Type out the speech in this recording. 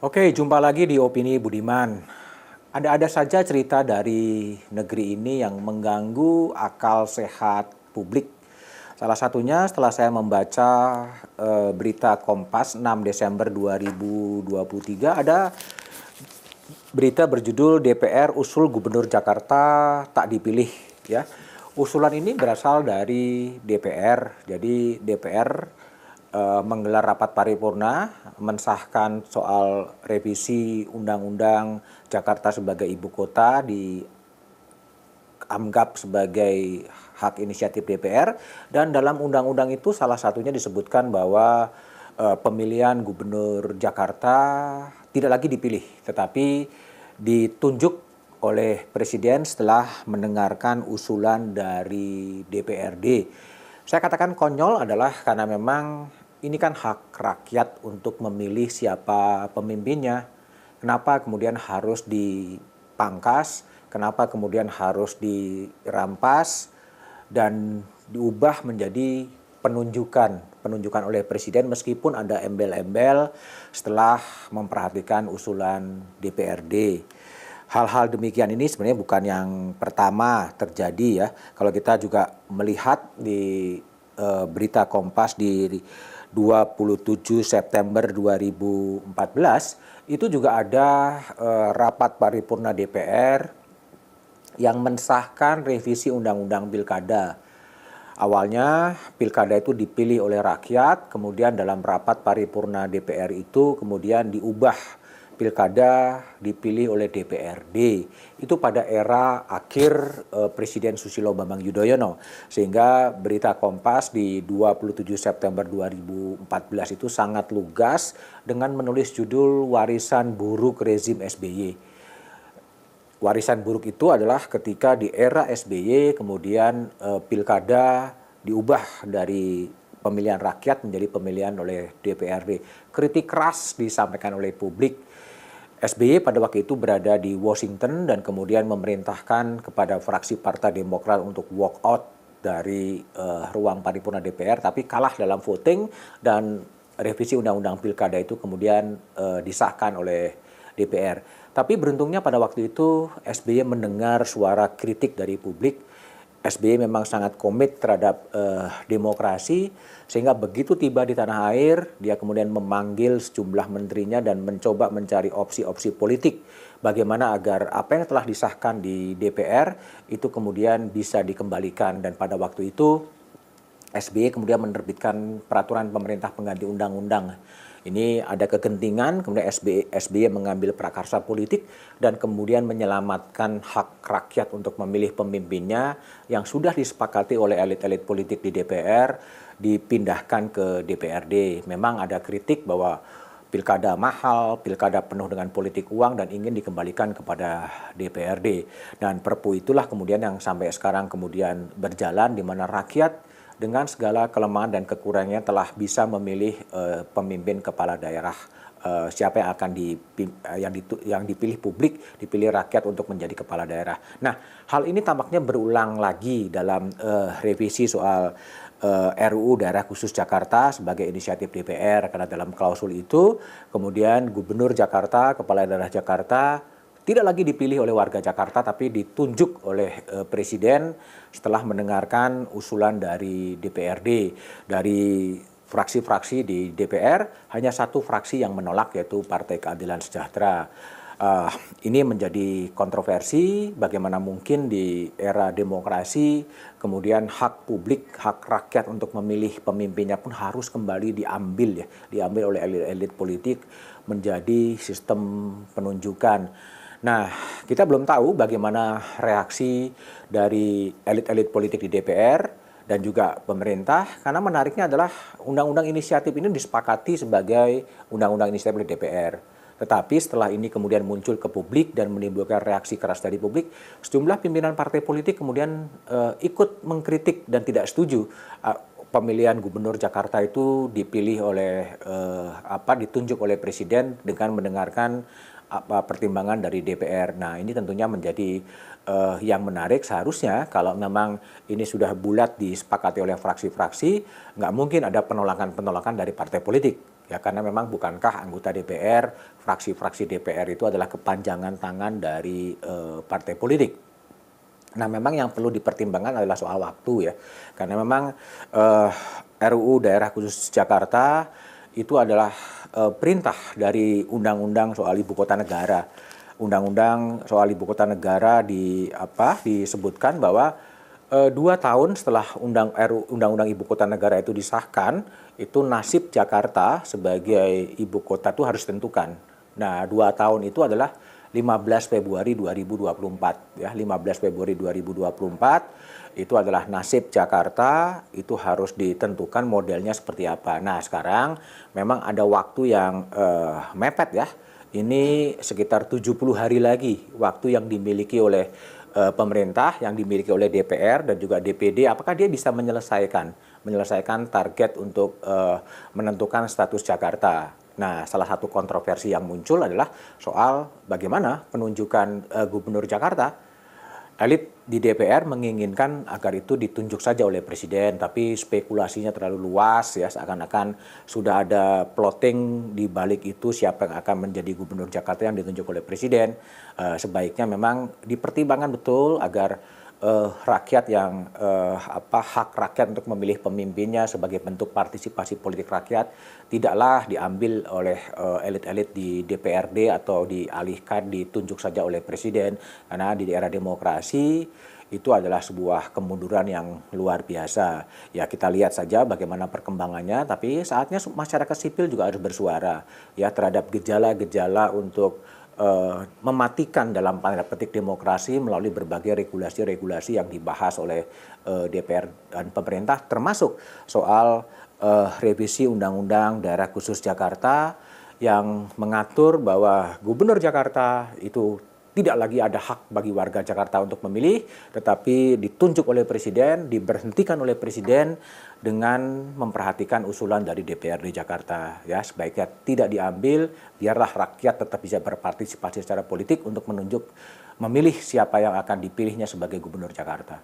Oke, jumpa lagi di Opini Budiman. Ada-ada saja cerita dari negeri ini yang mengganggu akal sehat publik. Salah satunya setelah saya membaca berita Kompas 6 Desember 2023, ada berita berjudul DPR usul Gubernur Jakarta tak dipilih, ya. Usulan ini berasal dari DPR. Jadi DPR menggelar rapat paripurna mensahkan soal revisi Undang-Undang Jakarta sebagai ibu kota dianggap sebagai hak inisiatif DPR, dan dalam undang-undang itu salah satunya disebutkan bahwa pemilihan gubernur Jakarta tidak lagi dipilih tetapi ditunjuk oleh Presiden setelah mendengarkan usulan dari DPRD. Saya katakan konyol adalah karena memang ini kan hak rakyat untuk memilih siapa pemimpinnya. Kenapa kemudian harus dipangkas? Kenapa kemudian harus dirampas dan diubah menjadi penunjukan oleh Presiden meskipun ada embel-embel setelah memperhatikan usulan DPRD. Hal-hal demikian ini sebenarnya bukan yang pertama terjadi, ya. Kalau kita juga melihat di berita Kompas di 27 September 2014, itu juga ada rapat paripurna DPR yang mensahkan revisi Undang-Undang Pilkada. Awalnya Pilkada itu dipilih oleh rakyat, kemudian dalam rapat paripurna DPR itu kemudian diubah, Pilkada dipilih oleh DPRD. Itu pada era akhir Presiden Susilo Bambang Yudhoyono. Sehingga berita Kompas di 27 September 2014 itu sangat lugas dengan menulis judul Warisan Buruk Rezim SBY. Warisan buruk itu adalah ketika di era SBY kemudian Pilkada diubah dari pemilihan rakyat menjadi pemilihan oleh DPRD. Kritik keras disampaikan oleh publik. SBY pada waktu itu berada di Washington dan kemudian memerintahkan kepada fraksi Partai Demokrat untuk walk out dari ruang paripurna DPR, tapi kalah dalam voting dan revisi Undang-Undang Pilkada itu kemudian disahkan oleh DPR. Tapi beruntungnya pada waktu itu SBY mendengar suara kritik dari publik. SBY memang sangat komit terhadap demokrasi, sehingga begitu tiba di tanah air, dia kemudian memanggil sejumlah menterinya dan mencoba mencari opsi-opsi politik bagaimana agar apa yang telah disahkan di DPR itu kemudian bisa dikembalikan. Dan pada waktu itu SBY kemudian menerbitkan peraturan pemerintah pengganti undang-undang. Ini ada kegentingan, kemudian SBY mengambil prakarsa politik dan kemudian menyelamatkan hak rakyat untuk memilih pemimpinnya yang sudah disepakati oleh elit-elit politik di DPR, dipindahkan ke DPRD. Memang ada kritik bahwa pilkada mahal, pilkada penuh dengan politik uang dan ingin dikembalikan kepada DPRD. Dan Perpu itulah kemudian yang sampai sekarang kemudian berjalan, di mana rakyat dengan segala kelemahan dan kekurangannya telah bisa memilih pemimpin kepala daerah, siapa yang akan yang dipilih publik, dipilih rakyat untuk menjadi kepala daerah. Nah, hal ini tampaknya berulang lagi dalam revisi soal RUU Daerah Khusus Jakarta sebagai inisiatif DPR, karena dalam klausul itu kemudian Gubernur Jakarta, Kepala Daerah Jakarta tidak lagi dipilih oleh warga Jakarta tapi ditunjuk oleh Presiden setelah mendengarkan usulan dari DPRD. Dari fraksi-fraksi di DPR hanya satu fraksi yang menolak, yaitu Partai Keadilan Sejahtera. Ini menjadi kontroversi, bagaimana mungkin di era demokrasi kemudian hak publik, hak rakyat untuk memilih pemimpinnya pun harus kembali diambil oleh elit-elit politik menjadi sistem penunjukan. Nah, kita belum tahu bagaimana reaksi dari elit-elit politik di DPR dan juga pemerintah, karena menariknya adalah undang-undang inisiatif ini disepakati sebagai undang-undang inisiatif oleh DPR. Tetapi setelah ini kemudian muncul ke publik dan menimbulkan reaksi keras dari publik, sejumlah pimpinan partai politik kemudian ikut mengkritik dan tidak setuju pemilihan gubernur Jakarta itu dipilih oleh ditunjuk oleh Presiden dengan mendengarkan pertimbangan dari DPR. Nah, ini tentunya menjadi yang menarik. Seharusnya kalau memang ini sudah bulat disepakati oleh fraksi-fraksi, nggak mungkin ada penolakan-penolakan dari partai politik. Ya, karena memang bukankah anggota DPR, fraksi-fraksi DPR itu adalah kepanjangan tangan dari partai politik. Nah, memang yang perlu dipertimbangkan adalah soal waktu ya. Karena memang RUU Daerah Khusus Jakarta itu adalah perintah dari undang-undang soal ibu kota negara. Undang-undang soal ibu kota negara disebutkan bahwa 2 tahun setelah undang-undang ibu kota negara itu disahkan, itu nasib Jakarta sebagai ibu kota itu harus ditentukan. Nah, 2 tahun itu adalah 15 Februari 2024 ya. 15 Februari 2024 itu adalah nasib Jakarta, itu harus ditentukan modelnya seperti apa. Nah, sekarang memang ada waktu yang mepet ya. Ini sekitar 70 hari lagi waktu yang dimiliki oleh pemerintah, yang dimiliki oleh DPR dan juga DPD. Apakah dia bisa menyelesaikan target untuk menentukan status Jakarta? Nah, salah satu kontroversi yang muncul adalah soal bagaimana penunjukan gubernur Jakarta. Elit di DPR menginginkan agar itu ditunjuk saja oleh presiden, tapi spekulasinya terlalu luas ya, seakan-akan sudah ada plotting di balik itu siapa yang akan menjadi gubernur Jakarta yang ditunjuk oleh presiden. Sebaiknya memang dipertimbangkan betul agar rakyat yang hak rakyat untuk memilih pemimpinnya sebagai bentuk partisipasi politik rakyat tidaklah diambil oleh elit-elit di DPRD atau dialihkan ditunjuk saja oleh presiden, karena di era demokrasi itu adalah sebuah kemunduran yang luar biasa. Ya, kita lihat saja bagaimana perkembangannya, tapi saatnya masyarakat sipil juga harus bersuara ya terhadap gejala-gejala untuk mematikan dalam tanda petik demokrasi melalui berbagai regulasi-regulasi yang dibahas oleh DPR dan pemerintah, termasuk soal revisi Undang-Undang Daerah Khusus Jakarta yang mengatur bahwa Gubernur Jakarta itu tidak lagi ada hak bagi warga Jakarta untuk memilih, tetapi ditunjuk oleh presiden, diberhentikan oleh presiden dengan memperhatikan usulan dari DPRD Jakarta. Ya, sebaiknya tidak diambil, biarlah rakyat tetap bisa berpartisipasi secara politik untuk memilih siapa yang akan dipilihnya sebagai Gubernur Jakarta.